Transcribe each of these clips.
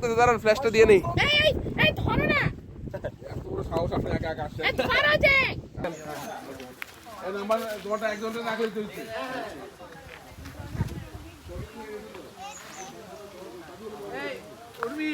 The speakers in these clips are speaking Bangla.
লাগতেছে, দাঁড়ান ফ্ল্যাশটা দিয়ে নেই। এই ধরো না, এত বড় সাহস আপনি একা একা আসছেন। এই ধরো যে এই নাম্বার তোমারটা একজনটা রাখলেই চলছে। এই উর্মি,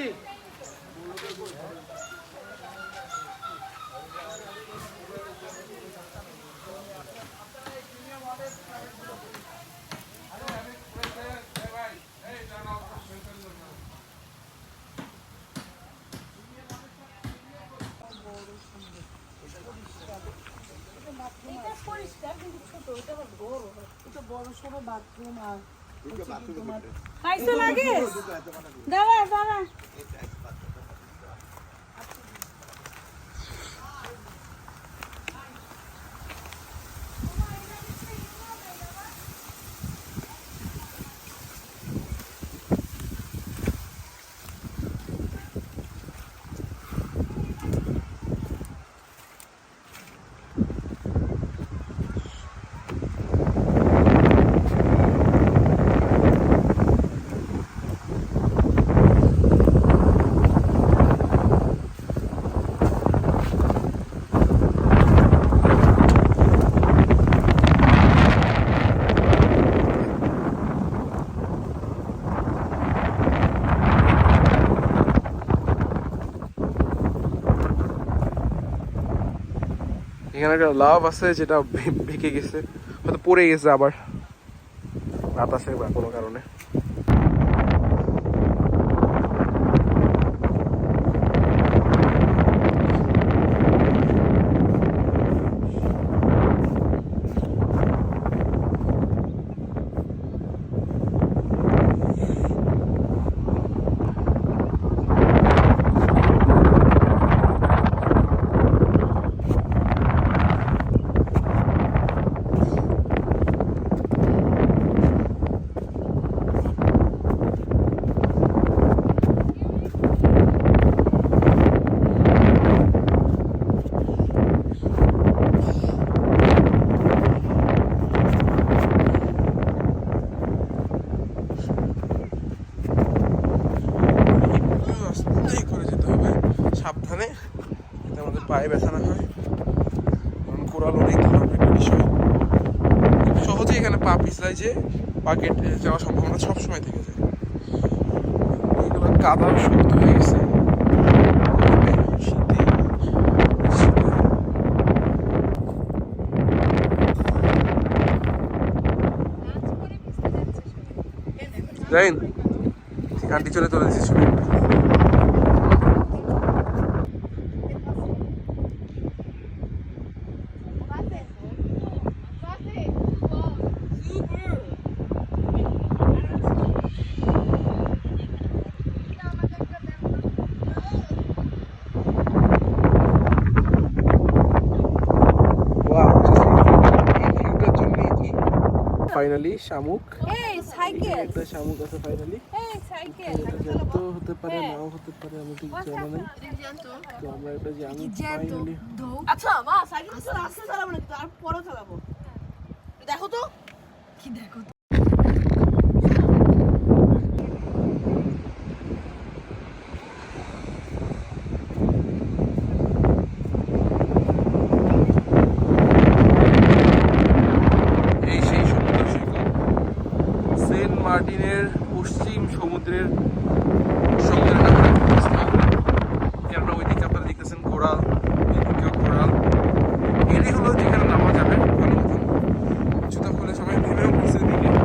খাইছো লাগে দাঁড়া দাঁড়া এখানে একটা লাভ আছে যেটা ভেঙে গেছে, হয়তো পড়ে গেছে আবার বাতাসে বা কোনো কারণে। সাবধানে যাতে আমাদের পায়ে ব্যথা না হয়, কারণ কোরাল অনেক খারাপ একটা বিষয়। খুব সহজে এখানে পা পিছলায় যে পা কেটে যাওয়ার সম্ভাবনা সবসময় থেকে যায়। এগুলো কাদা শক্ত হয়ে গেছে শীতে। জানেন আন্টি চলে দিয়েছে ছবি। ফাইনালি শামুক, একটা শামুক আছে ফাইনালি। তো হতে পারে নাও হতে পারে, আমি ঠিক জানা নেই। তো আমরা একটা শামুক ফাইনালি। আচ্ছা মা সাইকেল আজকে চালাবো না, তারপরে চালাবো। দেখো তো কি দেখো সেন্ট মার্টিনের পশ্চিম সমুদ্রের কেননা ওইদিকে আপনারা দেখতেছেন কোরাল, ওইদিকেও কোরাল। এটাই হলো যেখানে নামা যাবে ভালো মতন। জুতা খুলে সবাই নেমেও পড়ছে দিকে।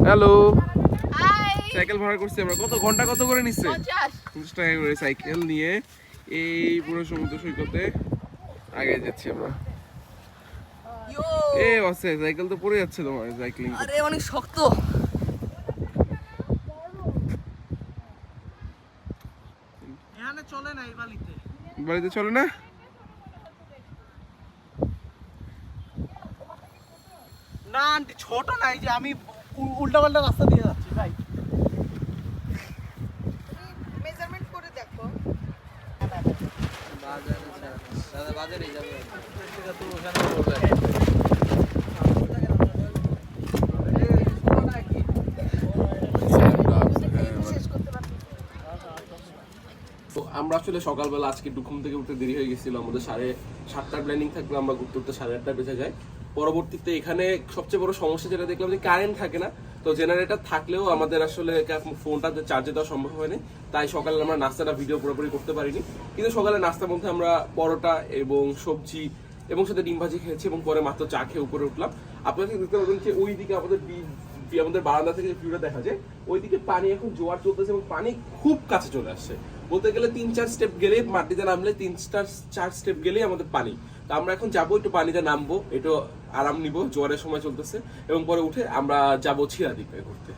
হ্যালো, হাই সাইকেল ভাড়া করছি আমরা। কত ঘন্টা কত করে নিচ্ছে? 50 50 টাকা করে সাইকেল নিয়ে এই পুরো সমুদ্র সৈকতে আগে যাচ্ছি আমরা। ইয়ো এ আছে সাইকেল তো পড়ে যাচ্ছে তোমার সাইক্লিং। আরে অনেক শক্ত। এখানে চলে না এই বালিতে। বাড়িতে চলে না? না আন্টি ছোট না, এই যে আমি উল্টা পাল্টা রাস্তা দিয়ে যাচ্ছি ভাই। মেজারমেন্ট করে দেখো। বাজারে যাবে। তো আমরা আসলে সকালবেলা আজকে একটু ঘুম থেকে উঠতে দেরি হয়ে গেছিল। আমাদের 7:30টার প্ল্যানিং থাকলে আমরা ঘুরতে উঠতে 8:30 বেজে যায়। পরবর্তীতে এখানে সবচেয়ে বড় সমস্যা যেটা দেখলাম যে কারেন্ট থাকে না। তো জেনারেটর থাকলেও আমাদের আসলে ফোনটা চার্জে দেওয়া সম্ভব হয়নি, তাই সকালে আমরা নাস্তাটা ভিডিও পুরোপুরি করতে পারিনি। কিন্তু সকালে নাস্তার মধ্যে আমরা পরোটা এবং সবজি এবং সাথে ডিম ভাজি খেয়েছি এবং পরে মাত্র চা খেয়ে উপরে উঠলাম। আপনারা দেখতে পাবেন যে ওইদিকে আমাদের বারান্দা থেকে ভিউটা দেখা যায়, ওইদিকে পানি এখন জোয়ার চলতেছে এবং পানি খুব কাছে চলে আসছে। বলতে গেলে 3-4 স্টেপ গেলে মাটিতে নামলে 3-4 স্টেপ গেলেই আমাদের পানি। তো আমরা এখন যাবো, একটু পানিতে নামবো, একটু আরাম নিব, জোয়ারের সময় চলতেছে, এবং পরে উঠে আমরা যাবো ছিয়া দ্বীপে ঘুরতে।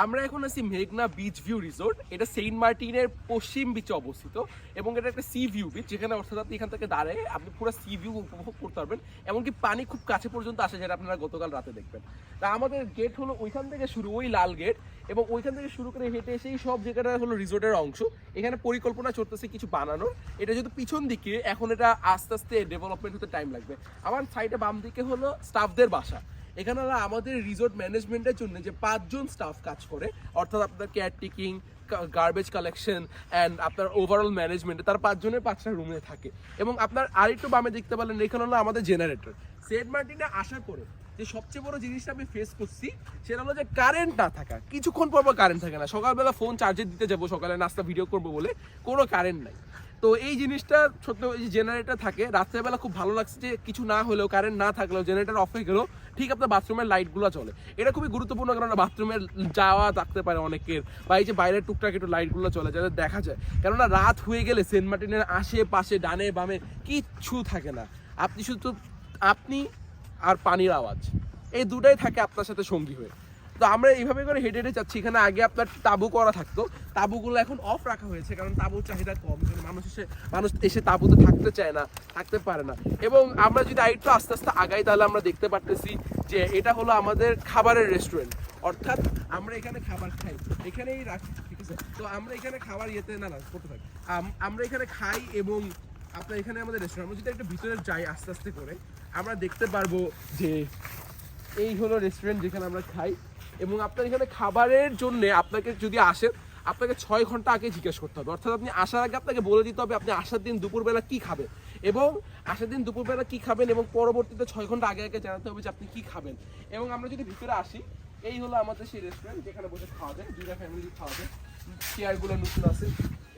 আমরা এখন আছি মেঘনা বিচ ভিউ রিসোর্ট। এটা সেন্ট মার্টিনের পশ্চিম বিচে অবস্থিত এবং এটা একটা সি ভিউ বিচ, যেখানে অর্থাৎ আপনি এখান থেকে দাঁড়ায় আপনি পুরো সি ভিউ উপভোগ করতে পারবেন। এমনকি পানি খুব কাছে পর্যন্ত আসে, যেটা আপনারা গতকাল রাতে দেখবেন। তা আমাদের গেট হলো ওইখান থেকে শুরু, ওই লাল গেট, এবং ওইখান থেকে শুরু করে হেঁটে এসে এই সব জায়গাটা হলো রিসোর্টের অংশ। এখানে পরিকল্পনা চলতেছে কিছু বানানোর। এটা যদি পিছন দিকে, এখন এটা আস্তে আস্তে ডেভেলপমেন্ট হতে টাইম লাগবে। আমার সাইডে বাম দিকে হলো স্টাফদের বাসা। এখানে আমাদের রিসোর্ট ম্যানেজমেন্টের জন্য যে 5 জন স্টাফ কাজ করে, অর্থাৎ আপনার কেয়ারটেকিং, গার্বেজ কালেকশন অ্যান্ড আপনার ওভারঅল ম্যানেজমেন্টে তার 5 জনের 5টা রুমে থাকে। এবং আপনার আরেকটু বামে দেখতে পারলেন, এখানে হলো আমাদের জেনারেটর। সেন্ট মার্টিনে আসার পরে যে সবচেয়ে বড় জিনিসটা আমি ফেস করছি সেটা হলো যে কারেন্ট না থাকা। কিছুক্ষণ পর কারেন্ট থাকে না। সকালবেলা ফোন চার্জে দিতে যাবো, সকালে নাস্তা ভিডিও করবো বলে, কোনো কারেন্ট নাই। তো এই জিনিসটা সত্য, এই যে জেনারেটর থাকে রাত্রেবেলা খুব ভালো লাগছে যে কিছু না হলেও, কারেন্ট না থাকলেও, জেনারেটর অফ হয়ে গেলেও ঠিক আপনার বাথরুমের লাইটগুলো চলে। এটা খুবই গুরুত্বপূর্ণ, কারণ বাথরুমে যাওয়া থাকতে পারে অনেকের, বা এই যে বাইরের টুকটাক একটু লাইটগুলো চলে যাতে দেখা যায়। কেননা রাত হয়ে গেলে সেন্ট মার্টিনের আশেপাশে ডানে বামে কিচ্ছু থাকে না, আপনি শুধু আপনি আর পানির আওয়াজ, এই দুটাই থাকে আপনার সাথে সঙ্গী হয়ে। তো আমরা এইভাবে করে হেঁটে হেঁটে যাচ্ছি। এখানে আগে আপনার তাঁবু করা থাকতো, তাঁবুগুলো এখন অফ রাখা হয়েছে, কারণ তাঁবুর চাহিদা কম। মানুষ এসে তাঁবুতে থাকতে চায় না, থাকতে পারে না। এবং আমরা যদি আরেকটু আস্তে আস্তে আগাই, তাহলে আমরা দেখতে পারতেছি যে এটা হলো আমাদের খাবারের রেস্টুরেন্ট। অর্থাৎ আমরা এখানে খাবার খাই, এখানেই রাখি, ঠিক আছে? তো আমরা এখানে খাবার ইয়েতে না করতে থাকি, আমরা এখানে খাই এবং আপনার এখানে আমাদের রেস্টুরেন্ট। আমরা যদি একটু ভিতরে যাই আস্তে আস্তে করে, আমরা দেখতে পারবো যে এই হলো রেস্টুরেন্ট যেখানে আমরা খাই। এবং আপনার এখানে খাবারের জন্য আপনাকে যদি আসেন, আপনাকে 6 ঘন্টা আগে জিজ্ঞেস করতে হবে। অর্থাৎ আপনি আসার আগে আপনাকে বলে দিতে হবে আপনি আসার দিন দুপুরবেলা কি খাবেন, এবং আসার দিন দুপুরবেলা কি খাবেন, এবং পরবর্তীতে 6 ঘন্টা আগে আগে জানাতে হবে যে আপনি কি খাবেন। এবং আমরা যদি ভিতরে আসি, এই হলো আমাদের সেই রেস্টুরেন্ট যেখানে বসে খাওয়া যায়, 2টা ফ্যামিলি খাওয়া যায়। চেয়ারগুলো নতুন আছে,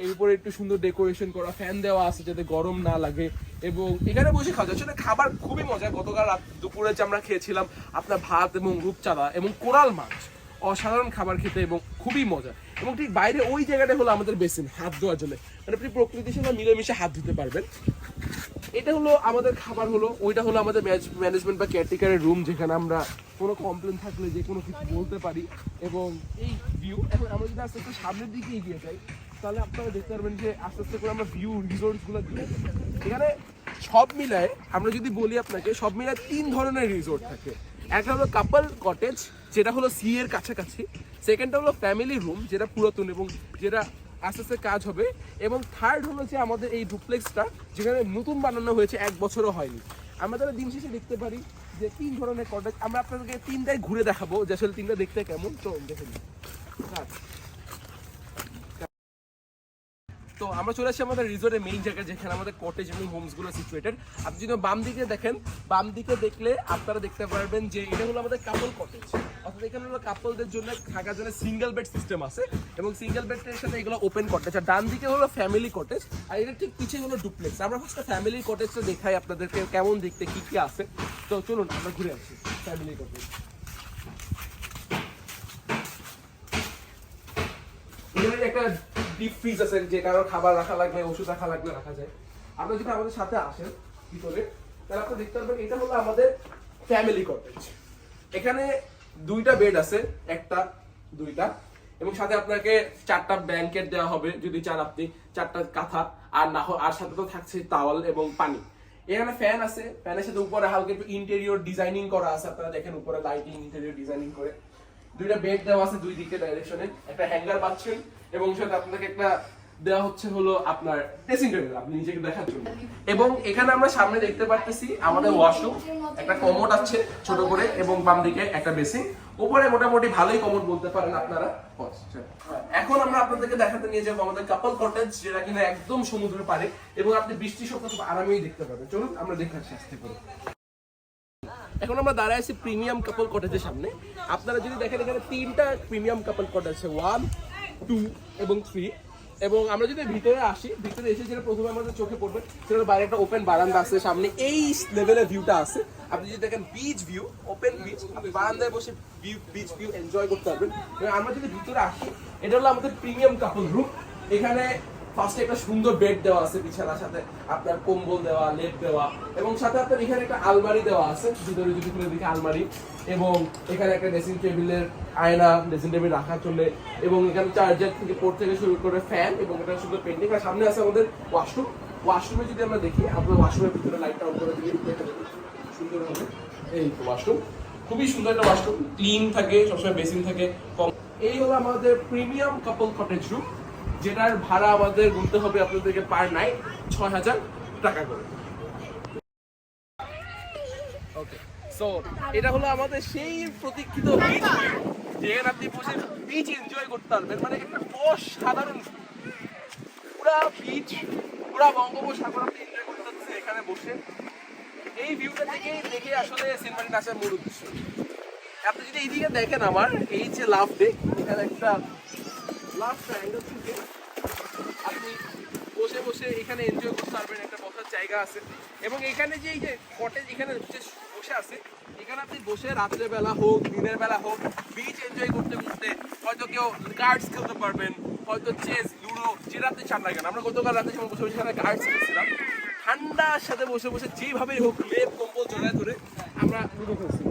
এর উপরে একটু সুন্দর ডেকোরেশন করা, ফ্যান দেওয়া আছে যাতে গরম না লাগে, এবং এখানে বসে খাওয়া যায়। আসলে খাবার খুবই মজা। গতকাল দুপুরে যে আমরা খেয়েছিলাম আপনার ভাত এবং রূপচাঁদা এবং কোরাল মাছ, অসাধারণ খাবার খেতে এবং খুবই মজা। এবং ঠিক বাইরে ওই জায়গাটা হলো আমাদের বেসিন, হাত ধোয়ার জন্য, মানে আপনি প্রকৃতির সাথে মিলেমিশে হাত ধুতে পারবেন। এটা হলো আমাদের খাবার হলো, ওইটা হলো আমাদের ম্যানেজমেন্ট বা কেয়ারটেকারের রুম, যেখানে আমরা কোনো কমপ্লেন থাকলে যে কোনো কিছু বলতে পারি। এবং এই ভিউ, এখন আমরা যদি আস্তে আস্তে সামনের দিকে এগিয়ে যাই, তাহলে আপনারা দেখতে পারবেন যে আস্তে আস্তে করে আমরা ভিউ রিসোর্টগুলো দিয়ে, এখানে সব মিলায় আমরা যদি বলি আপনাকে, সব মিলায় 3 ধরনের রিসোর্ট থাকে। একটা হলো কাপল কটেজ, যেটা হলো সি এর কাছাকাছি। সেকেন্ডটা হলো ফ্যামিলি রুম, যেটা পুরাতন এবং যেটা আস্তে আস্তে কাজ হবে। এবং থার্ড হলো যে আমাদের এই ডুপ্লেক্সটা, যেখানে নতুন বানানো হয়েছে, 1 বছরও হয়নি। আমরা তাহলে দিন শেষে দেখতে পারি যে 3 ধরনের কটেজ। আমরা আপনাদেরকে 3টাই ঘুরে দেখাবো যে আসলে 3টা দেখতে কেমন। তো দেখে নিন। তো আমরা চলে আসছি আমাদের রিসোর্টের মেইন জায়গায়, যেখানে আমাদের কটেজ এবং হোমসগুলো সিচুয়েটেড। আপনি যদি বাম দিকে দেখেন, বাম দিকে দেখলে আপনারা দেখতে পারবেন যে এটা হলো আমাদের কাপল কটেজ। অর্থাৎ এখানে হলো কাপলদের জন্য থাকার জন্য সিঙ্গেল বেড সিস্টেম আছে, এবং সিঙ্গেল বেডের সাথে এগুলো ওপেন কটেজ। আর ডান দিকে হলো ফ্যামিলি কটেজ, আর এটা ঠিক পিছিয়ে হলো ডুপ্লেক্স। আমরা ফার্স্ট ফ্যামিলি কটেজটা দেখাই আপনাদেরকে কেমন দেখতে, কি কি আছে। তো চলুন আমরা ঘুরে আসি ফ্যামিলি কটেজ। এখানে একটা ডিপ ফ্রিজ আছে, যে কারোর খাবার রাখা লাগবে, ওষুধ রাখা লাগবে, রাখা যায়। আপনারা যদি আমাদের সাথে আসেন ভিতরে, তাহলে আপনারা দেখতে পারবেন এটা হলো আমাদের ফ্যামিলি কটেজ। এখানে 2টা বেড আছে, একটা 2টা, এবং সাথে আপনাকে 4টা ব্ল্যাঙ্কেট দেওয়া হবে যদি চান আপনি, 4টা কাঁথা, আর না আর সাথে তো থাকছে টাওয়াল এবং পানি। এখানে ফ্যান আছে, ফ্যানের সাথে উপরে হালকা একটু ইন্টেরিয়র ডিজাইনিং করা আছে, আপনারা দেখেন উপরে লাইটিং ইন্টেরিয়র ডিজাইনিং করে। 2টা বেড দেওয়া আছে 2 দিকে ডাইরেকশনে, একটা হ্যাঙ্গার পাচ্ছেন, এবং সাথে আপনাকে একটা দেওয়া হচ্ছে হলো আপনার ড্রেসিং টেবিল আপনি নিজেকে দেখার জন্য। এবং এখানে আমরা সামনে দেখতে পাচ্ছি আমাদের ওয়াশরুম, একটা কমোড আছে ছোট করে, এবং বাম দিকে একটা বেসিন। উপরে মোটামুটি ভালোই কমোড বলতে পারেন আপনারা। এখন আমরা আপনাদেরকে দেখাতে নিয়ে যাবো আমাদের কাপল কটেজ, যেটা কিনা একদম সমুদ্রের পাড়ে, এবং আপনি বৃষ্টির সপ্তাহ খুব আরামেই দেখতে পাবেন। চলুন আমরা দেখাচ্ছি আস্তে করে। এখন আমরা দাঁড়ায় আছি প্রিমিয়াম কাপল কটেজের সামনে। আপনারা যদি দেখেন এখানে 3টা প্রিমিয়াম কাপল কটেজ আছে, 1, 2 এবং 3। এবং আমরা যদি ভিতরে আসি, ভিতরে এসে যেটা প্রথমে আমাদের চোখে পড়বে সেটা বাইরে একটা ওপেন বারান্দা আছে, সামনে এই লেভেলের ভিউটা আছে। আপনি যদি দেখেন বিচ ভিউ, ওপেন বিচ, আপনি বারান্দায় বসে বিচ ভিউ এনজয় করতে পারবেন। এবং আমরা যদি ভিতরে আসি, এটা হলো আমাদের প্রিমিয়াম কাপল রুম। এখানে ফার্স্টে একটা সুন্দর বেড দেওয়া আছে, বিছানার সাথে আপনার কম্বল দেওয়া, লেপ দেওয়া, এবং সাথে আপনার এখানে একটা আলমারি দেওয়া আছে, ভিতরে যদি খুলে দেখে আলমারি, এবং এখানে একটা ড্রেসিং টেবিলের আয়না, ড্রেসিং টেবিল রাখার জন্য, এবং এখানে চার্জার থেকে পোর্ট থেকে শুরু করে ফ্যান, এবং এটা সুন্দর পেন্টিং। আর সামনে আছে আমাদের ওয়াশরুম। ওয়াশরুমে যদি আমরা দেখি, আপনার ওয়াশরুমের ভিতরে লাইটটা অন করে দিলে দেখা যাবে সুন্দর হবে। এই তো ওয়াশরুম, খুবই সুন্দর একটা ওয়াশরুম, ক্লিন থাকে, সবসময় বেসিন থাকে কম। এই হলো আমাদের প্রিমিয়াম কাপল কটেজ রুম, যেটার ভাড়া আমাদের গুনতে হবে আপনাদেরকে পার নাইট 6,000 টাকা করে। ওকে, সো এটা হলো আমাদের সেই প্রতীক্ষিত বিচ, যেখানে আপনি বসে বিচ এনজয় করতে পারবেন। মানে একটা অসাধারণ পুরা বিচ, পুরা বঙ্গোপসাগর আপনি এনজয় করতে পারছেন এখানে বসে। এই ভিউটা দেখে আসলে সিনেমাটি আসার মূল উদ্দেশ্য। আপনি যদি এইদিকে দেখেন, আমার এই যে লাভ ডেক, এখানে একটা লাভ ট্রায়াঙ্গেল থেকে আপনি বসে বসে এখানে এনজয় করতে পারবেন, একটা বসার জায়গা আছে। এবং এখানে যে এই যে কটেজ এখানে যে বসে আছে, এখানে আপনি বসে রাত্রেবেলা হোক দিনের বেলা হোক বিচ এনজয় করতে করতে হয়তো কেউ কার্ডস খেলতে পারবেন, হয়তো চেস, লুডো, যেটা আপনি চান না কেন। আমরা গতকাল রাতে যখন বসে বসে এখানে কার্ডস খেলছিলাম, ঠান্ডার সাথে বসে বসে যেভাবেই হোক লেপ কম্বল জড়ায় ধরে আমরা লুডো খেলছি।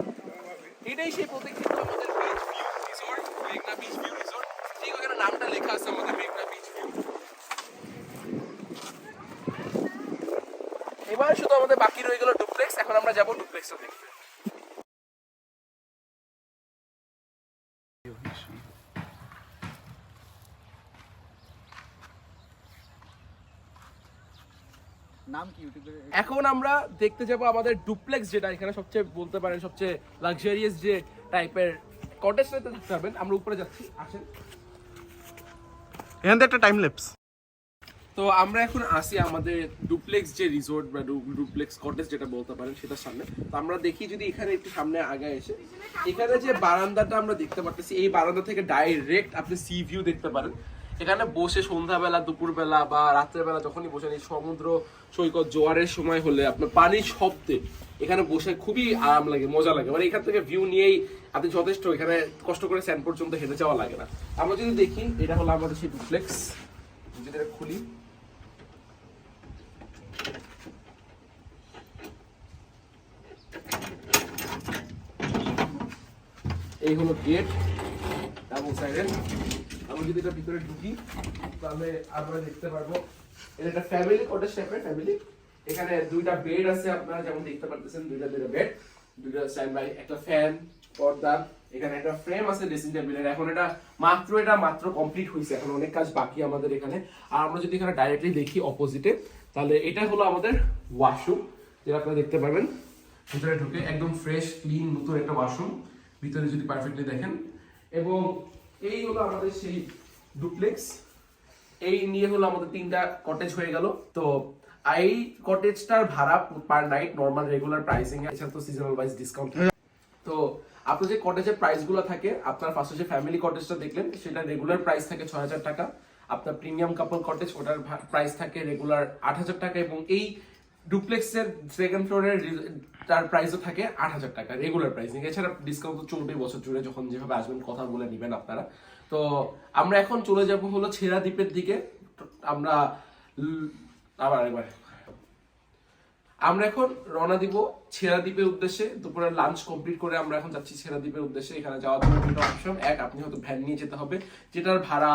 এটাই সেই প্রতীক্ষিত আমাদের বিচ ভিউ রিসোর্ট, মেঘনা বিচ ভিউ রিসোর্ট। ঠিক ওখানে নামটা লেখা আছে আমাদের মেঘনা বিচ ভিউ। এবার শুধু আমাদের বাকি রয়ে গেল ডুপ্লেক্স। এখন আমরা যাবো ডুপ্লেক্সটা দেখতে। এখন আমরা দেখতে যাবো আমাদের ডুপ্লেক্স, যেটা এখানে সবচেয়ে বলতে পারেন সবচেয়ে লাক্সারিয়াস যে টাইপের কটেজটাতে থাকতে পারবেন। আমরা উপরে যাচ্ছি, আসেন। এখান থেকে একটা টাইম ল্যাপস। তো আমরা এখন আসি আমাদের ডুপ্লেক্স যে রিসোর্ট বা ডুপ্লেক্স কটেজ যেটা বলতে পারেন সেটার সামনে। তো আমরা দেখি যদি এখানে একটু সামনে আগে এসে, এখানে যে বারান্দাটা আমরা দেখতে পাচ্ছি, এই বারান্দা থেকে ডাইরেক্ট আপনি সি ভিউ দেখতে পারেন। এখানে বসে সন্ধ্যাবেলা, দুপুরবেলা বা রাত্রেবেলা যখনই বসেন, এই সমুদ্র সৈকত জোয়ারের সময় হলে আপনার পানির শব্দে এখানে বসে খুবই আরাম লাগে, মজা লাগে। মানে এখান থেকে ভিউ নিয়েই আপনি যথেষ্ট, এখানে কষ্ট করে স্যান্ড পর্যন্ত হেঁটে যাওয়া লাগে না। আমরা যদি দেখি, এটা হলো আমাদের সেই ডুপ্লেক্স, যদি এটা খুলি, এই হলো গেট ডাবল সাইডের। আমি যদি এটা ভিতরে ঢুকি, তাহলে আমরা দেখতে পারবো এটা একটা ফ্যামিলি কটেজ টাইপের ফ্যামিলি। এখানে 2টা বেড আছে, আপনারা যেমন দেখতে পাচ্ছেন, 2টা বেড, 2টা স্ট্যান্ড বাই, একটা ফ্যান, পর্দা, এখানে একটা ফ্রেম আছে ড্রেসিং টেবিলের। এখন এটা মাত্র কমপ্লিট হয়েছে, এখন অনেক কাজ বাকি আমাদের এখানে। আর আমরা যদি এখানে ডাইরেক্টলি দেখি অপোজিটে, তাহলে এটা হলো আমাদের ওয়াশরুম, যেটা আপনারা দেখতে পারবেন। ভিতরে ঢুকে একদম ফ্রেশ ক্লিন নতুন একটা ওয়াশরুম, ভিতরে যদি পারফেক্টলি দেখেন। এবং এই হলো আমাদের সেই ডুপ্লেক্স, এই নিয়ে হলো আমাদের 3টা কটেজ হয়ে গেল। তো এই কটেজটার ভাড়া per night normal regular pricing এ, এছাড়া তো সিজনাল ওয়াইজ ডিসকাউন্ট। তো আপনার যে কটেজের প্রাইস গুলো থাকে, আপনার ফার্স্টে যে ফ্যামিলি কটেজটা দেখলেন সেটা রেগুলার প্রাইস থাকে 6,000 টাকা। আপনার প্রিমিয়াম কাপল কটেজ ওটার প্রাইস থাকে রেগুলার 8,000 টাকা, এবং এই ডুপ্লেক্সের সেকেন্ড ফ্লোরের তার প্রাইসও থাকে 8,000 টাকা রেগুলার প্রাইসিং। এছাড়া ডিসকাউন্ট তো চলবে বছর জুড়ে, যখন যেভাবে আসবেন কথা বলে নেবেন আপনারা। তো আমরা এখন চলে যাব হলো ছেড়া দ্বীপের দিকে। আমরা আমরা এখন রওনা দিব ছেড়া দ্বীপের উদ্দেশ্যে। দুপুরে লাঞ্চ কমপ্লিট করে আমরা এখন যাচ্ছি ছেড়া দ্বীপের উদ্দেশ্যে। এখানে যাওয়ার জন্য দুটো অপশন, এক আপনি হয়তো ভ্যান নিয়ে যেতে হবে, যেটার ভাড়া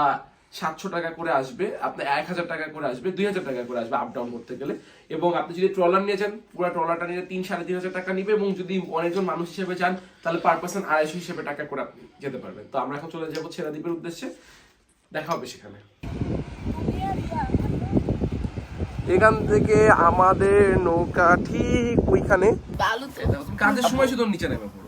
700 টাকা করে আসবে, আপনার 1,000 টাকা করে আসবে, 2,000 টাকা করে আসবে আপ ডাউন করতে গেলে। এবং আপনি যদি ট্রলার নিয়ে যান, পুরো ট্রলারটা নিয়ে 3-3,500 টাকা নিবে, এবং যদি অনেকজন মানুষ হিসেবে যান তাহলে পার পার্সন 250 হিসেবে টাকা করে আপনি যেতে পারবেন। তো আমরা এখন চলে যাবো ছেড়া দ্বীপের উদ্দেশ্যে, দেখা হবে সেখানে। এখান থেকে আমাদের নৌকা ঠিক ওইখানে, কাজের সময় শুধু নিচে নেমে পড়ো।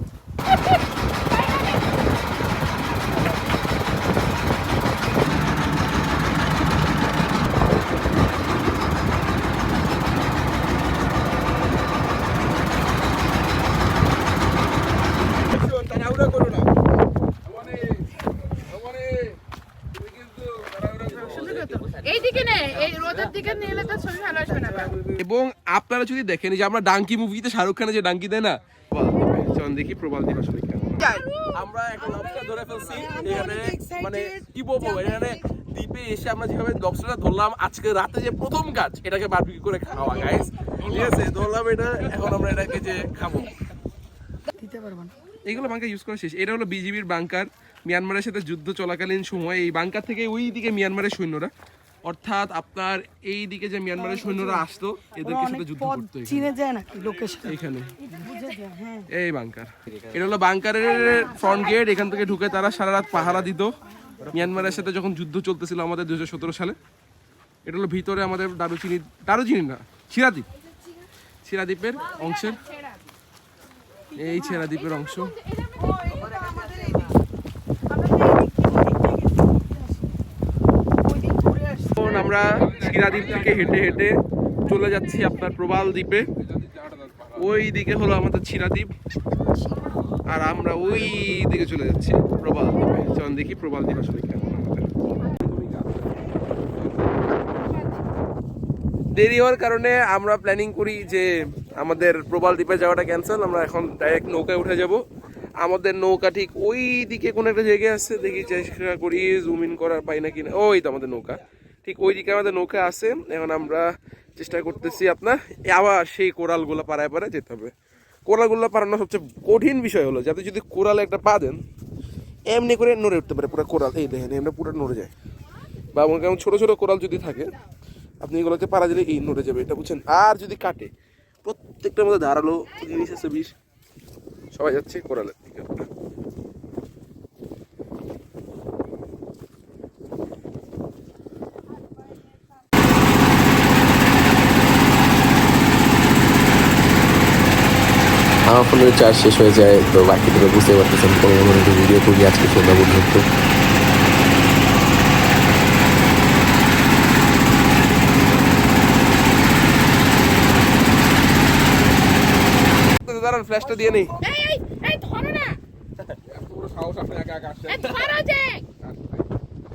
এইদিকে নে, এই রোদের দিকে নিলে তো ছবি ভালো আসবে না। এবং আপনারা যদি দেখেন যে আমরা ডাঙ্কি মুভিতে শাহরুখ খানের যে ডাঙ্কি দেয় না, চল দেখি প্রবাল দ্বীপ আসলে কেমন। আমরা এখন লবস্টার ধরে ফেলছি এখানে, মানে কি বলবো, এখানে দ্বীপে এসে আমরা যেভাবে লবস্টারটা ধরলাম, আজকে রাতে যে প্রথম কাজ এটাকে বারবিকিউ করে খাওয়া গাইস, ঠিক আছে? ধরলাম এটা, এখন আমরা এটাকে যে খাবো। দিতে পারবো না এইগুলো বাংকার ইউজ করা শেষ। এটা হলো বিজিবির বাংকার। মিয়ানমারের সাথে যুদ্ধ চলাকালীন সময় এই বাংকার থেকে ওই দিকে মিয়ানমারের সৈন্যরা, অর্থাৎ আপনার এই দিকে যে মিয়ানমারের সৈন্যরা আসতো এদেরকে সাথে যুদ্ধ করতো চিনে যায় নাকি লোকেশন এখানে। বুঝে যায় হ্যাঁ এই বাংকার, এটা হলো বাংকারের ফ্রন্ট গেট। এখান থেকে ঢুকে তারা সারা রাত পাহারা দিত মিয়ানমারের সাথে যখন যুদ্ধ চলতেছিল আমাদের 2017 সালে। এটা হলো ভিতরে আমাদের দারুচিনি না, ছেড়া দ্বীপের অংশের, এই ছেড়া দ্বীপের অংশ। এখন আমরা ছেড়া দ্বীপ থেকে হেঁটে হেঁটে চলে যাচ্ছি আপনার প্রবাল দ্বীপে। ওই দিকে হলো আমাদের ছেড়া দ্বীপ, আর আমরা ওই দিকে চলে যাচ্ছি প্রবাল দ্বীপে। চল দেখি প্রবাল দ্বীপ আসলে কেমন। আমাদের দেরি হওয়ার কারণে আমরা প্ল্যানিং করি যে আমাদের প্রবাল দ্বীপে যাওয়াটা ক্যান্সেল। আমরা এখন ডাইরেক্ট নৌকায় উঠে যাব। আমাদের নৌকা ঠিক ওই দিকে কোনো একটা জায়গায় আছে, দেখি চেষ্টা করি জুম ইন করার, পাই না কিনা। ওই তো আমাদের নৌকা, ঠিক ওই দিকে আমাদের নৌকা আছে। এখন আমরা চেষ্টা করতেছি আপনার আবার সেই কোরালগুলো পাড়ায় পাড়ায় যেতে হবে। কোরালগুলো পাড়ানো সবচেয়ে কঠিন বিষয় হলো যাতে যদি কোরালে একটা পা দেন এমনি করে নড়ে উঠতে পারে পুরো কোরাল। এই দেখেন এমনি পুরো নড়ে যায়, বা মনে করেন ছোটো ছোটো কোরাল যদি থাকে আপনি এগুলোকে পাড়া দিলে এই নড়ে যাবে, এটা বুঝছেন। আর যদি কাটে, প্রত্যেকটার মধ্যে ধারালো জিনিস আছে বিষ। সবাই যাচ্ছে কোরালের দিকে। আমার ফোনের চার্জ শেষ হয়ে যায়, তো বাকি থেকে বুঝতে পারতেছেন কোনো ভিডিও করি আজকে সন্ধ্যা পর্যন্ত। দাঁড়ান, ফ্ল্যাশটা দিয়ে নেই। এই ধরো না, এই ধরো যে।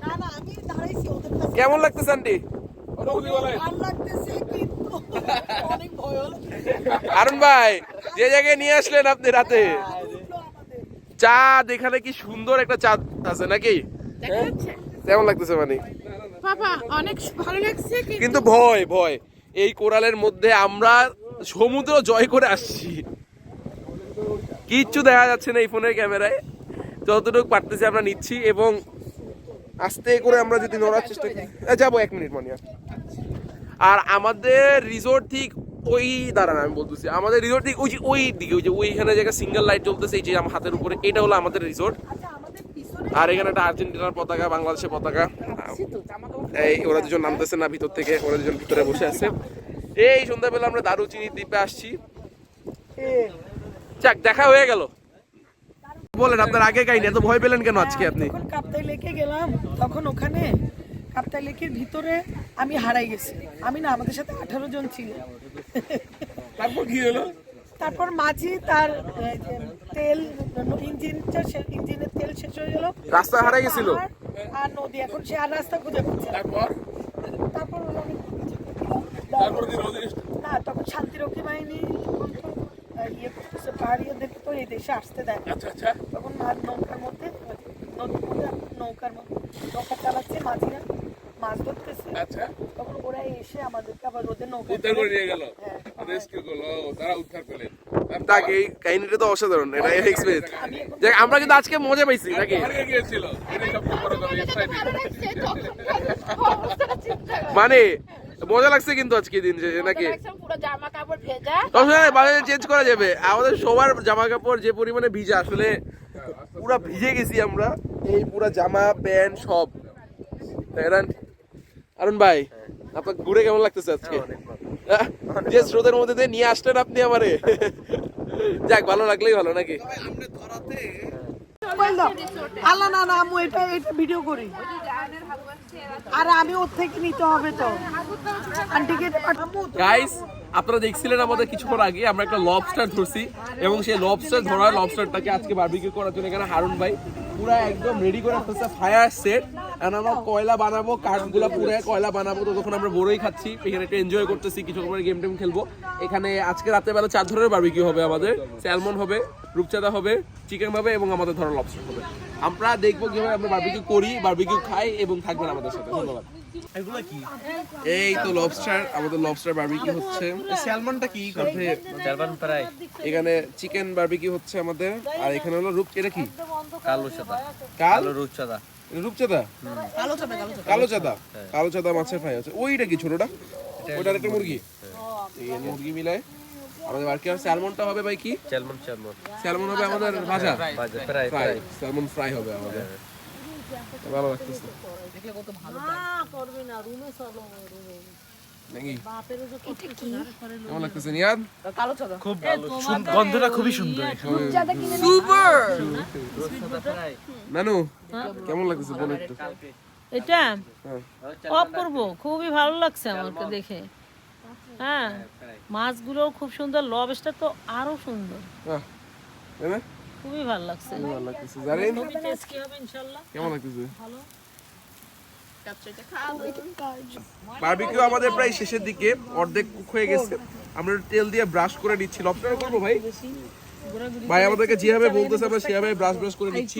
না না আমি দাঁড়াইছি ওদের কাছে কেমন লাগতেছে আন্টি? ভালো লাগতেছে কিন্তু অনেক ভয় হলো আরুন ভাই, যে জায়গায় নিয়ে আসলেন আপনি রাতে, চাঁদ এখানে কি সুন্দর একটা চাঁদ আছে নাকি? দেখা যাচ্ছে কেমন লাগতেছে মানে? বাবা অনেক ভালো লাগছে, কিন্তু ভয় ভয়, এই কোরালের মধ্যে আমরা সমুদ্র জয় করে আসছি, কিচ্ছু দেখা যাচ্ছে না এই ফোনের ক্যামেরায়। যতটুকু পারতেছি আমরা নিচ্ছি, এবং আস্তে করে আমরা যদি নড়ার চেষ্টা করি। যাবো 1 মিনিট মানে। আর আমাদের রিসোর্ট ঠিক ওই দাঁড়ান, আমি বলতেছি আমাদের রিসোর্ট ঠিক ওই দিকে, ওই যে ওইখানে জায়গা সিঙ্গেল লাইট জ্বলতেছে এই যে আমার হাতের উপরে, এটা হলো আমাদের রিসোর্ট। আর এখানে একটা আর্জেন্টিনার পতাকা, বাংলাদেশের পতাকা। এই ওরা দুজন নামতেছে না ভিতর থেকে, ওরা দুজন ভিতরে বসে আছে। এই সন্ধ্যাবেলা আমরা দারুচিনি দ্বীপে আসছি। যাক, দেখা হয়ে গেল। বলেন আপনার আগে কাহিনী, এত ভয় পেলেন কেন আজকে আপনি? যখন কাপ্তাই লেকে গেলাম তখন ওখানে কাপ্তাই লেকের ভিতরে আমি হারাই গেছি। আমি না, আমাদের সাথে 18 জন ছিল। তারপর কি হলো? তারপর মাঝি তার তেল ইঞ্জিনের তেল শেষ হয়ে গেল, রাস্তা হারাই গেছিল আর নদী, এখন সে আর রাস্তা খুঁজে পাচ্ছে না। তারপর না, তখন শান্তিরক্ষী বাহিনী ইয়ে করতেছে, পাহাড়িয়াদেরকে তো এই দেশে আসতে দেয় না। তখন নৌকার মধ্যে নৌকা চালাচ্ছে মাঝিরা, মাছ ধরতেছে। তখন ওরা এসে আমাদেরকে আবার ওদের নৌকা উদ্ধার করে নিয়ে গেল, রেস্কিউ করলো, তারা উদ্ধার করলেন। তাক এই কাহিনীটা তো অসাধারণ, এটা এক্সপেরিয়েন্স। দেখ আমরা কিন্তু আজকে মজা পাইছি নাকি? মানে মজা লাগছে কিন্তু আজকে দিন নাকি? পুরো জামা কাপড় ভেজা। তবে চেঞ্জ করা যাবে, আমাদের সবার জামা কাপড় যে পরিমাণে ভিজা, আসলে পুরা ভিজে গেছি আমরা, এই পুরা জামা প্যান্ট সব। আরুন ভাই, আপনার ঘুরে কেমন লাগতেছে আজকে? যে স্রোতের মধ্যে দিয়ে নিয়ে আসলেন আপনি আমারে, যাক ভালো লাগলেই ভালো নাকি? আল্লাহ না না, আমি এটা ভিডিও করি, আর আমি ওর থেকে নিতে হবে তো আন্টিকে। গাইস আপনারা দেখছিলেন আমাদের কিছুক্ষণ আগে আমরা একটা লবস্টার ধরছি, এবং সেই লবস্টার ধরা লবস্টারটাকে আজকে বারবিকিউ করার জন্য এখানে হারুন ভাই পুরো একদম রেডি করে ফেলছে ফায়ার সেট। আর আমরা কয়লা বানাবো, কাঠগুলা পুরো কয়লা বানাবো, তো তখন আমরা বড়ই খাচ্ছি, এখানে একটু এনজয় করতেছি, কিছু পরে গেম টেম খেলবো। এখানে আজকে রাতের বেলা 4 ধরনের বারবিকিউ হবে আমাদের, স্যালমন হবে, রূপচাঁদা হবে, চিকেন হবে এবং আমাদের ধরা লবস্টার হবে। আমরা দেখবো কিভাবে আমরা বারবিকিউ করি, বারবিকিউ খাই এবং থাকবেন আমাদের সাথে। ধন্যবাদ। এগুলো কি? এই তো লবস্টার, আমাদের লবস্টার বারবিকিউ হচ্ছে। স্যালমনটা কি? স্যালমন ফ্রাই, এখানে চিকেন বারবিকিউ হচ্ছে আমাদের, আর এখানে হলো এটা কি? কালো চাদা, কালো রূপচাঁদা, রূপচাঁদা, কালো চাঁদা মাছের ফ্রাই আছে। ওইটা কি ছোটটা? ওইটার একটা মুরগি, এই মুরগি মিলায় আমাদের বারবিকিউ। স্যালমনটা হবে ভাই কি? স্যালমন হবে আমাদের ভাজা, ফ্রাই, স্যালমন ফ্রাই হবে আমাদের। ভালো লাগতেছে নাকি? কেমন লাগতেছে নিয়াদ? খুব ভালো, গন্ধটা খুবই সুন্দর। নানু কেমন লাগতেছে বলো একটু। এটা অপূর্ব, খুবই ভালো লাগছে আমাকে দেখে। হ্যাঁ, মাছগুলো খুব সুন্দর, লবস্টার তো আরো সুন্দর, খুবই ভালো লাগছে। ভালো লাগতেছে। জানেন খুবই টেস্টি হবে ইনশাআল্লাহ। কেমন লাগতেছে? ভালো। বারবিকিউ আমাদের প্রায় শেষের দিকে, অর্ধেক কুক হয়ে গেছে। আমরা তেল দিয়ে ব্রাশ করে নিচ্ছি। লবস্টার করবো ভাই? ভাই আমাদেরকে যেভাবে বলতেছে আমরা সেভাবে ব্রাশ করে নিচ্ছি।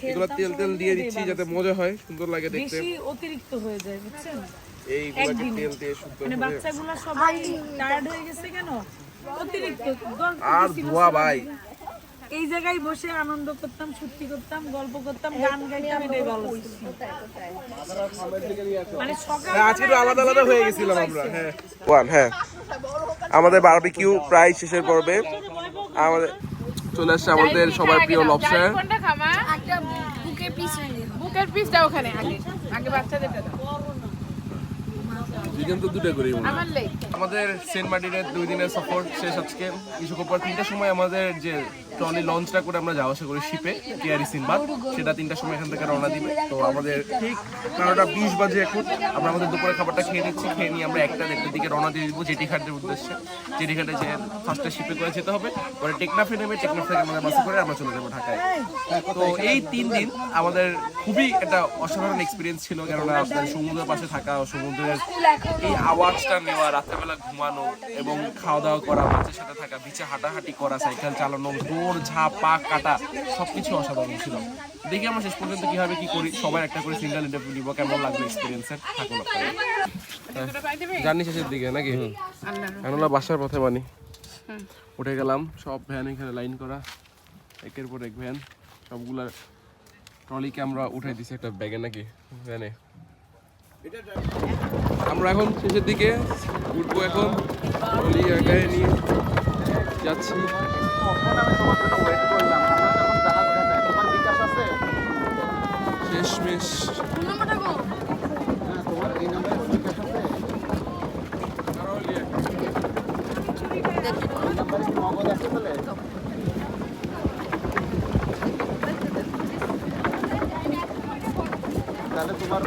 এগুলো তেল দিয়ে দিচ্ছি যাতে মজা হয়, সুন্দর লাগে দেখতে। বেশি অতিরিক্ত হয়ে যায় বুঝছেন? এইগুলোকে তেল দিয়ে সুন্দর মানে করে। বাচ্চাগুলো সবাই টায়ার্ড হয়ে গেছে কেন? অতিরিক্ত আর ধোয়া ভাই। এই জায়গায় বসে আনন্দ করতাম, ছুটি করতাম, গল্প করতাম, গান গাইতাম, এটাই ভালো। মানে সকাল আজকে একটু আলাদা আলাদা হয়ে গেছিলাম আমরা। হ্যাঁ আমাদের বারবিকিউ প্রায় শেষের পর্বে। আমাদের চলে আসছে আমাদের সবার প্রিয় লবস্টার। কোনটা খামা? একটা বুকের পিসটা ওখানে আগে আগে বাচ্চাদেরটা দাও। দুজন তো দুটো করি মনে হয়। আমার লেগ আমাদের সেন্ট মার্টিনের 2 দিনের সফর শেষ আজকে। কিছুক্ষণ পর 3টার সময় আমাদের যে ট্রলি লঞ্চটা করে আমরা যাওয়া আসা করি শিপে, কেয়ারি সিনবাদ, সেটা 3টার সময় এখান থেকে রওনা দিবে। তো আমাদের ঠিক 12:20 বাজে এখন। আমরা আমাদের দুপুরের খাবারটা খেয়ে নিচ্ছি, খেয়ে নিয়ে আমরা 1টা-1:30 দিকে রওনা দিয়ে দিব জেটিঘাটের উদ্দেশ্যে। জেটিঘাটে যে ফার্স্টে শিপে করে যেতে হবে, পরে টেকনাফে নেমে টেকনাফ থেকে আমাদের বাসে করে আমরা চলে যাবো ঢাকায়। তো এই 3 দিন আমাদের খুবই একটা অসাধারণ এক্সপিরিয়েন্স ছিল, কেননা আপনার সমুদ্রের পাশে থাকা, সমুদ্রের এই আওয়াজটা নেওয়া, রাত্রেবেলা ঘুমানো এবং খাওয়া দাওয়া করা, মাছের সাথে থাকা, বিচে হাঁটাহাঁটি করা, সাইকেল চালানো, দৌড় ঝাঁপ পাক কাটা, সবকিছু অসাধারণ ছিল। দেখি আমরা শেষ পর্যন্ত কিভাবে কি করি। সবাই একটা করে সিঙ্গেল ইন্টারভিউ নিব, কেমন লাগবে এক্সপিরিয়েন্সের। থাকুন আপনারা জার্নি শেষের দিকে নাকি? আমরা বাসার পথে বানি উঠে গেলাম, সব ভ্যান এখানে লাইন করা, একের পর এক ভ্যান, সবগুলা ট্রলিকে আমরা উঠাই দিছি একটা ব্যাগে নাকি ভ্যানে। আমরা এখন শেষের দিকে উঠবো, এখন ট্রলি আগায় নিয়ে যাচ্ছি। শেষমেশ তাহলে তোমার